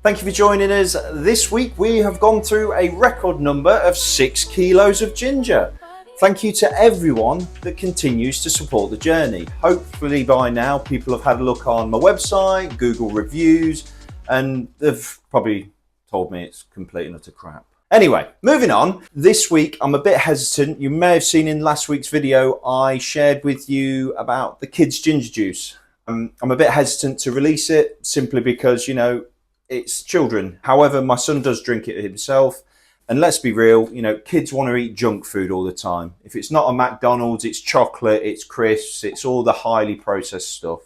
Thank you for joining us. This week we have gone through a record number of 6 kilos of ginger. Thank you to everyone that continues to support the journey. Hopefully by now people have had a look on my website, Google reviews, and they've probably told me it's complete and utter crap. Anyway, moving on. This week I'm a bit hesitant. You may have seen in last week's video I shared with you about the kids' ginger juice. I'm a bit hesitant to release it simply because, you know, it's children. However, my son does drink it himself. And let's be real, you know, kids want to eat junk food all the time. If it's not a McDonald's, it's chocolate, it's crisps, it's all the highly processed stuff.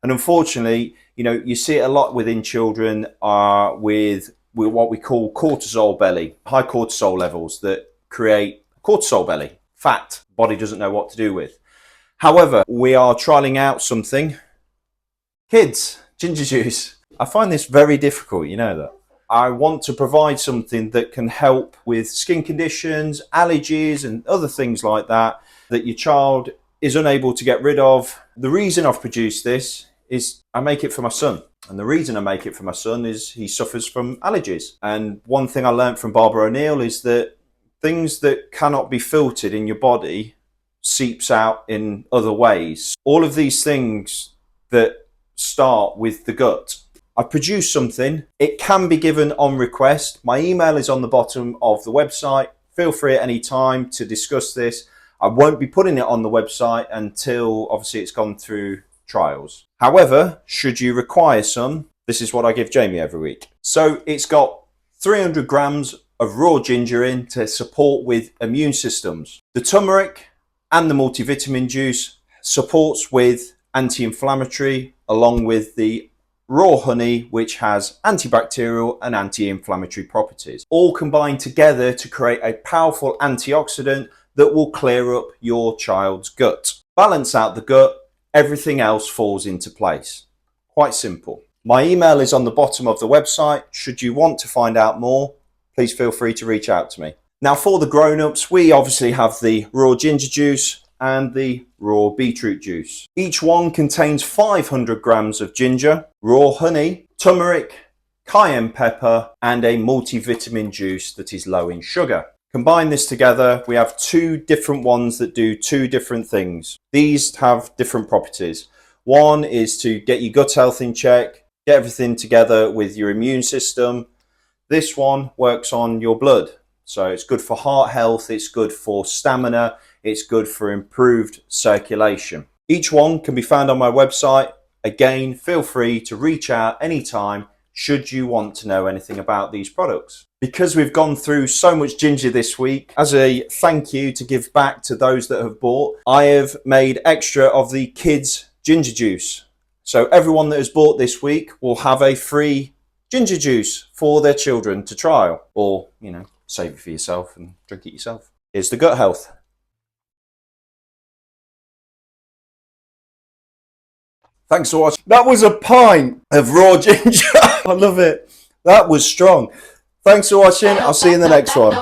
And unfortunately, you know, you see it a lot within children with what we call cortisol belly, high cortisol levels that create cortisol belly, fat body doesn't know what to do with. However, we are trialing out something, kids, ginger juice. I find this very difficult, you know that. I want to provide something that can help with skin conditions, allergies and other things like that your child is unable to get rid of. The reason I've produced this is I make it for my son. And the reason I make it for my son is he suffers from allergies. And one thing I learned from Barbara O'Neill is that things that cannot be filtered in your body seeps out in other ways. All of these things that start with the gut. I've produced something. It can be given on request. My email is on the bottom of the website. Feel free at any time to discuss this. I won't be putting it on the website until obviously it's gone through trials. However, should you require some, this is what I give Jamie every week. So it's got 300 grams of raw ginger in to support with immune systems. The turmeric and the multivitamin juice supports with anti-inflammatory, along with the raw honey, which has antibacterial and anti-inflammatory properties, all combined together to create a powerful antioxidant that will clear up your child's gut. Balance out the gut, everything else falls into place. Quite simple. My email is on the bottom of the website. Should you want to find out more, please feel free to reach out to me. Now for the grown-ups, we obviously have the raw ginger juice and the raw beetroot juice. Each one contains 500 grams of ginger, raw honey, turmeric, cayenne pepper, and a multivitamin juice that is low in sugar. Combine this together, we have 2 different ones that do 2 different things. These have different properties. One is to get your gut health in check, get everything together with your immune system. This one works on your blood. So it's good for heart health, it's good for stamina, it's good for improved circulation. Each one can be found on my website. Again, feel free to reach out anytime should you want to know anything about these products. Because we've gone through so much ginger this week, as a thank you to give back to those that have bought, I have made extra of the kids ginger juice. So everyone that has bought this week will have a free ginger juice for their children to trial, or, you know, save it for yourself and drink it yourself. Here's the gut health. Thanks for watching. That was a pint of raw ginger. I love it. That was strong. Thanks for watching. I'll see you in the next one.